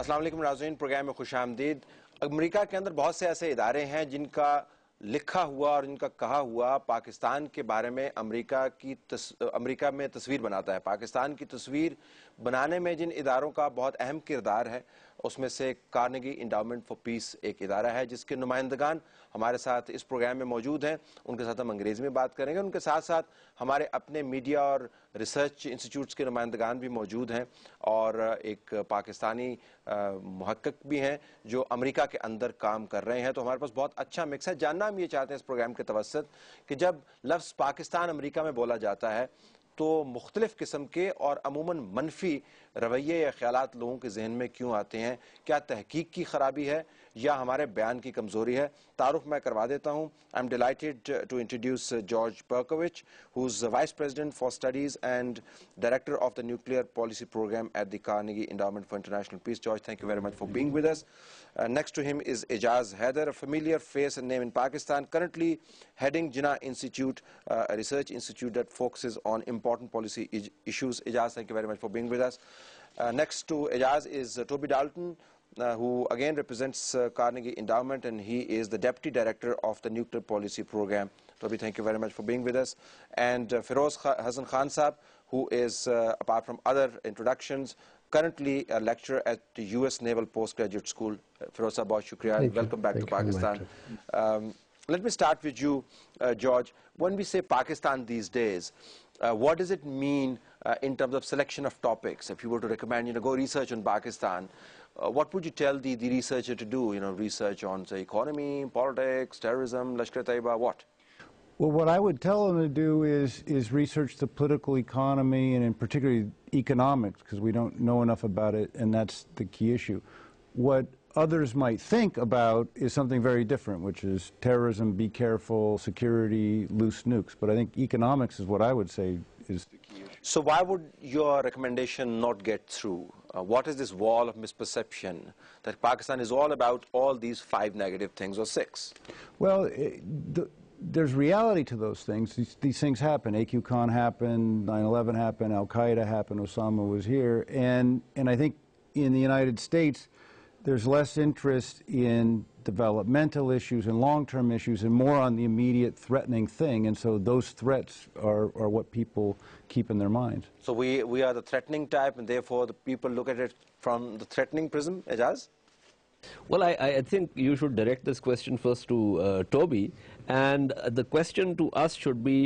अस्सलाम वालेकुम नाज़रीन, प्रोग्राम में खुशामदीद। अमेरिका के अंदर बहुत से ऐसे इदारे हैं जिनका लिखा हुआ और इनका कहा हुआ पाकिस्तान के बारे में अमेरिका में तस्वीर बनाता है। पाकिस्तान की तस्वीर बनाने में जिन इदारों का बहुत अहम किरदार है उसमें से कार्नेगी इंडाउमेंट फॉर पीस एक इदारा है जिसके नुमाइंदगान हमारे साथ इस प्रोग्राम में मौजूद हैं। उनके साथ हम अंग्रेज़ी में बात करेंगे। उनके साथ साथ हमारे अपने मीडिया और रिसर्च इंस्टीट्यूट्स के नुमाइंदगान भी मौजूद हैं और एक पाकिस्तानी मुहक्किक भी हैं जो अमेरिका के अंदर काम कर रहे हैं। तो हमारे पास बहुत अच्छा मिक्स है। जानना हम ये चाहते हैं इस प्रोग्राम के तवस्सुत कि जब लफ्ज़ पाकिस्तान अमेरिका में बोला जाता है तो मुख्तलिफ किस्म के और अमूमन मनफी रवैये या ख्यालात लोगों के जहन में क्यों आते हैं? क्या तहकीक की खराबी है या हमारे बयान की कमजोरी है? तारुफ मैं करवा देता हूँ। I am delighted to introduce George Perkovich, who is vice president for studies and director of the nuclear policy program at the Carnegie Endowment for International Peace. George, thank you very much for being with us. Next to him is Ijaz Haider, a familiar face and name in Pakistan, currently heading Jinnah Institute, a research institute that focuses on important policy issues. Ijaz, thank you very much for being with us. Next to Ijaz is Toby Dalton, who again represents Carnegie Endowment, and he is the Deputy Director of the Nuclear Policy Program. Toby, thank you very much for being with us. And Feroz Hassan Khan Saab, who is, apart from other introductions, currently a lecturer at the U.S. Naval Postgraduate School. Feroz Saab, bahut shukriya. Welcome back to Pakistan. Let me start with you, George. When we say Pakistan these days, what does it mean in terms of selection of topics? If you were to recommend, go research on Pakistan, what would you tell the researcher to do? Research on, say, economy, politics, terrorism, Lashkar-e-Taiba, what? Well, what I would tell them to do is research the political economy and in particularly economics, because we don't know enough about it, and that's the key issue. What others might think about is something very different, which is terrorism, be careful, security, loose nukes. But I think economics is what I would say is the key issue. So why would your recommendation not get through? What is this wall of misperception that Pakistan is all about all these 5 negative things or 6? Well, there's reality to those things. These things happen. AQ Khan happened, 9/11 happened, Al-Qaeda happened, Osama was here. And I think in the United States, there's less interest in developmental issues and long-term issues and more on the immediate threatening thing. And so those threats are what people keep in their minds. So we are the threatening type, and therefore the people look at it from the threatening prism, Ijaz? Well, I think you should direct this question first to Toby, and the question to us should be,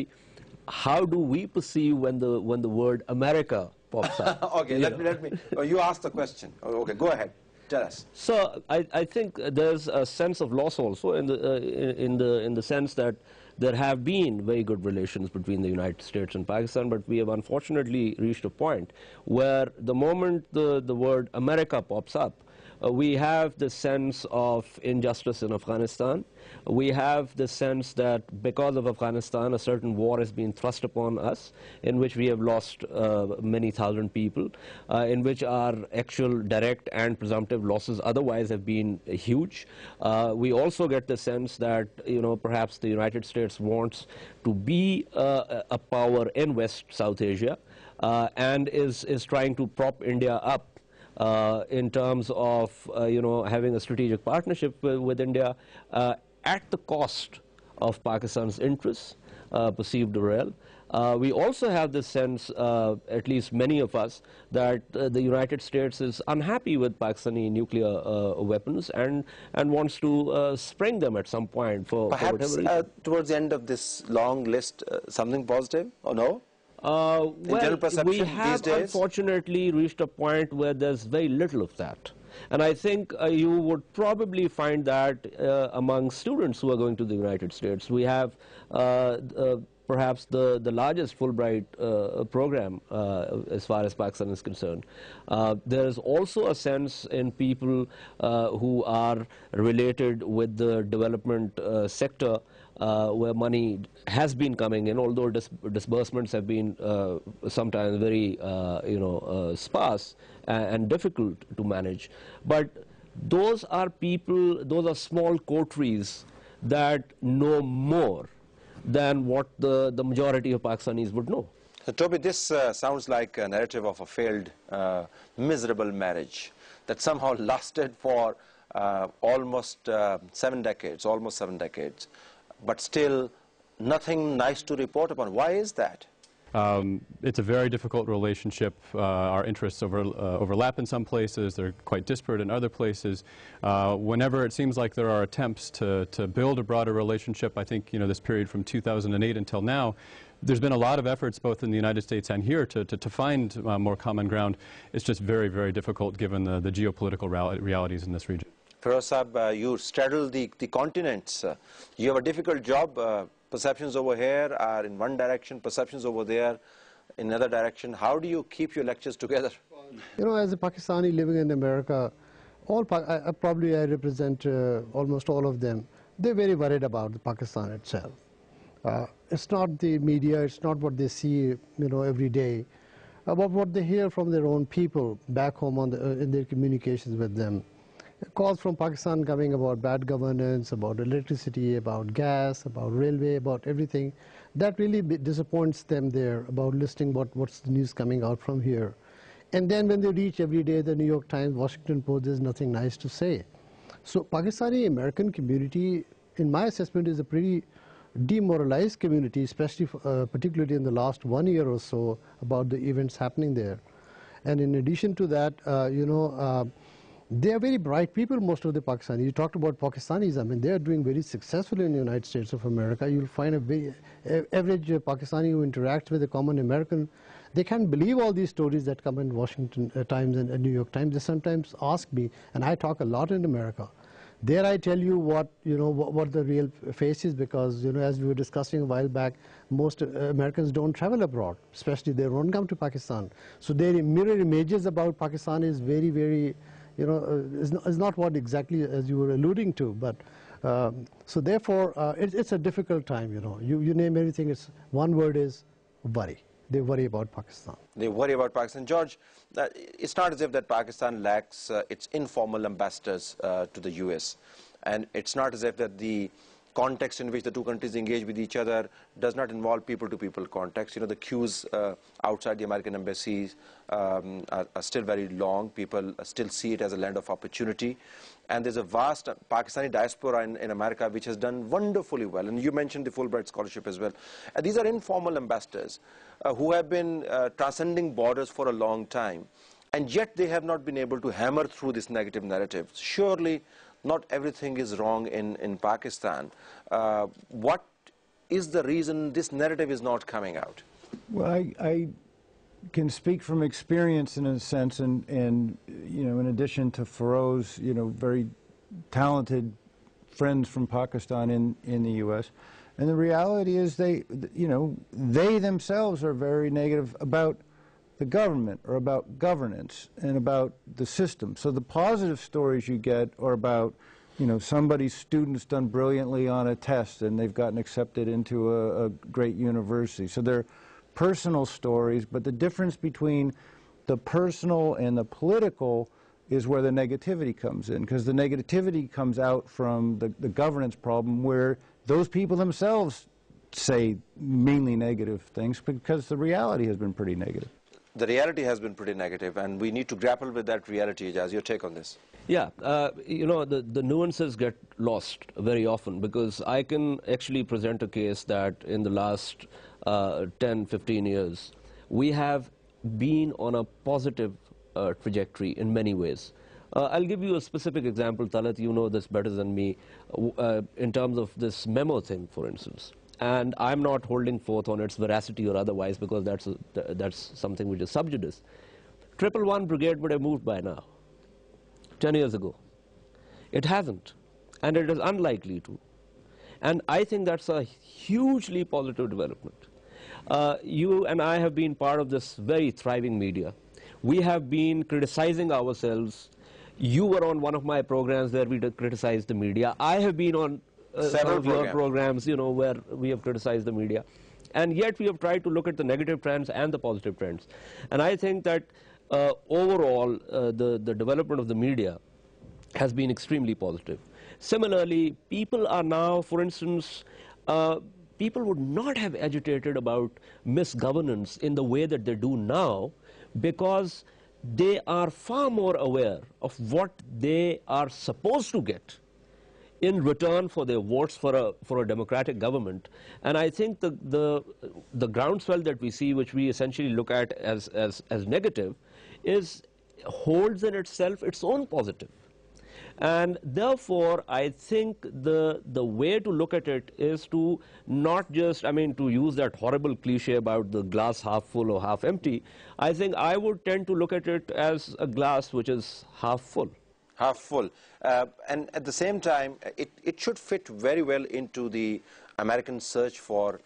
how do we perceive when the word America pops up? Okay, let me. You asked the question. Okay, go ahead. Tell us. So I think there's a sense of loss also in the sense that there have been very good relations between the United States and Pakistan, but we have unfortunately reached a point where the moment the word America pops up, we have the sense of injustice in Afghanistan. We have the sense that because of Afghanistan, a certain war has been thrust upon us, in which we have lost many thousand people, in which our actual direct and presumptive losses otherwise have been huge. We also get the sense that, perhaps the United States wants to be a power in West South Asia and is trying to prop India up in terms of having a strategic partnership with India at the cost of Pakistan's interests, perceived or real. We also have this sense, at least many of us, that the United States is unhappy with Pakistani nuclear weapons and wants to spring them at some point for whatever reason. Perhaps towards the end of this long list, something positive, or no? Well, we have unfortunately reached a point where there's very little of that. And I think you would probably find that among students who are going to the United States. We have perhaps the largest Fulbright program as far as Pakistan is concerned. There is also a sense in people who are related with the development sector where money has been coming in, although disbursements have been sometimes very sparse and difficult to manage. But those are people, those are small coteries that know more than what the majority of Pakistanis would know. So, Toby, this sounds like a narrative of a failed, miserable marriage. that somehow lasted for almost 7 decades, but still nothing nice to report upon. Why is that? It's a very difficult relationship. Our interests overlap in some places. They're quite disparate in other places. Whenever it seems like there are attempts to build a broader relationship, I think, this period from 2008 until now, there's been a lot of efforts both in the United States and here to find more common ground. It's just very, very difficult given the geopolitical realities in this region. Feroz Saab, you straddle the continents. You have a difficult job. Perceptions over here are in one direction, perceptions over there in another direction. How do you keep your lectures together? As a Pakistani living in America, probably I represent almost all of them. They're very worried about Pakistan itself. It's not the media, it's not what they see, every day, but what they hear from their own people back home in their communications with them. Calls from Pakistan coming about bad governance, about electricity, about gas, about railway, about everything. That really disappoints them there about listening what's the news coming out from here. And then when they reach every day the New York Times, Washington Post, there's nothing nice to say. So Pakistani American community, in my assessment, is a pretty demoralized community, especially particularly in the last 1 year or so about the events happening there. And in addition to that, they are very bright people, most of the Pakistanis. You talked about Pakistanis. I mean, they are doing very successfully in the United States of America. You'll find a very average Pakistani who interacts with a common American. They can't believe all these stories that come in Washington Times and New York Times. They sometimes ask me, and I talk a lot in America. There I tell you what the real face is, because as we were discussing a while back, most Americans don't travel abroad, especially they don't come to Pakistan. So their mirror images about Pakistan is very, very, is not what exactly as you were alluding to. But so therefore, it's a difficult time. You name everything. It's one word is worry. They worry about Pakistan. They worry about Pakistan. George, it's not as if that Pakistan lacks its informal ambassadors to the US. And it's not as if that the context in which the two countries engage with each other does not involve people-to-people context. The queues outside the American embassies are still very long. People still see it as a land of opportunity. And there's a vast Pakistani diaspora in America which has done wonderfully well. And you mentioned the Fulbright Scholarship as well. And these are informal ambassadors who have been transcending borders for a long time. And yet they have not been able to hammer through this negative narrative. Surely not everything is wrong in Pakistan. What is the reason this narrative is not coming out? Well, I can speak from experience in a sense, and in addition to Feroz, very talented friends from Pakistan in the U.S. And the reality is they themselves are very negative about the government or about governance and about the system. So the positive stories you get are about, somebody's student's done brilliantly on a test and they've gotten accepted into a great university. So they're personal stories, but the difference between the personal and the political is where the negativity comes in, because the negativity comes out from the governance problem, where those people themselves say mainly negative things because the reality has been pretty negative. The reality has been pretty negative, and we need to grapple with that reality. Ijaz, your take on this? Yeah, the nuances get lost very often, because I can actually present a case that in the last 10, 15 years, we have been on a positive trajectory in many ways. I'll give you a specific example. Talat, you know this better than me, in terms of this memo thing, for instance. And I'm not holding forth on its veracity or otherwise, because that's something which is sub judice. 111 Brigade would have moved by now, 10 years ago. It hasn't, and it is unlikely to. And I think that's a hugely positive development. You and I have been part of this very thriving media. We have been criticizing ourselves. You were on one of my programs where we criticized the media. I have been on several of your programs, where we have criticized the media. And yet we have tried to look at the negative trends and the positive trends. And I think that overall, the development of the media has been extremely positive. Similarly, people are now, for instance, people would not have agitated about misgovernance in the way that they do now, because they are far more aware of what they are supposed to get in return for their votes for a democratic government. And I think the groundswell that we see, which we essentially look at as negative, holds in itself its own positive. And therefore, I think the way to look at it is to not just, I mean, to use that horrible cliche about the glass half full or half empty. I think I would tend to look at it as a glass which is half full. Half full. And at the same time, it should fit very well into the American search for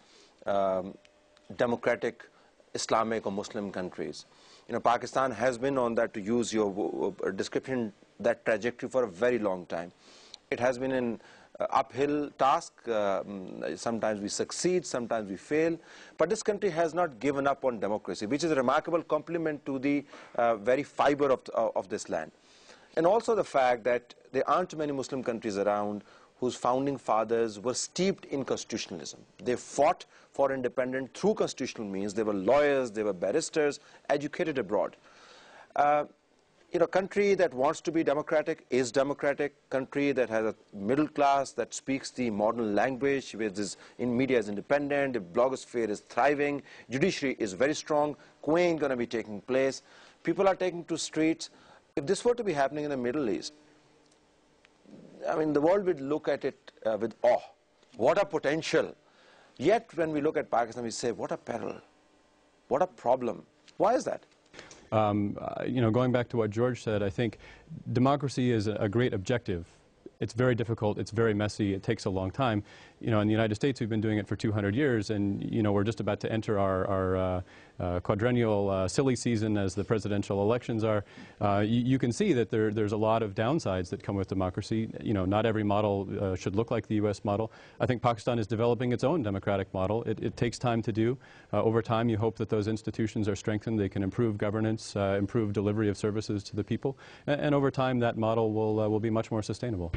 democratic Islamic or Muslim countries. You know, Pakistan has been on that, to use your description, that trajectory for a very long time. It has been an uphill task. Sometimes we succeed, sometimes we fail. But this country has not given up on democracy, which is a remarkable compliment to the very fiber of this land. And also the fact that there aren't many Muslim countries around whose founding fathers were steeped in constitutionalism. They fought for independence through constitutional means. They were lawyers, they were barristers, educated abroad. You know, country that wants to be democratic is democratic. Country that has a middle class that speaks the modern language, which is in media is independent, the blogosphere is thriving, judiciary is very strong, coup ain't going to be taking place. People are taking to streets. If this were to be happening in the Middle East, I mean, the world would look at it with awe. What a potential. Yet, when we look at Pakistan, we say, what a peril. What a problem. Why is that? You know, going back to what George said, I think democracy is a great objective. It's very difficult, it's very messy, it takes a long time. You know, in the United States, we've been doing it for 200 years, and, you know, we're just about to enter our quadrennial silly season as the presidential elections are. You can see that there's a lot of downsides that come with democracy. You know, not every model should look like the U.S. model. I think Pakistan is developing its own democratic model. It takes time to do. Over time, you hope that those institutions are strengthened. They can improve governance, improve delivery of services to the people, and over time, that model will be much more sustainable.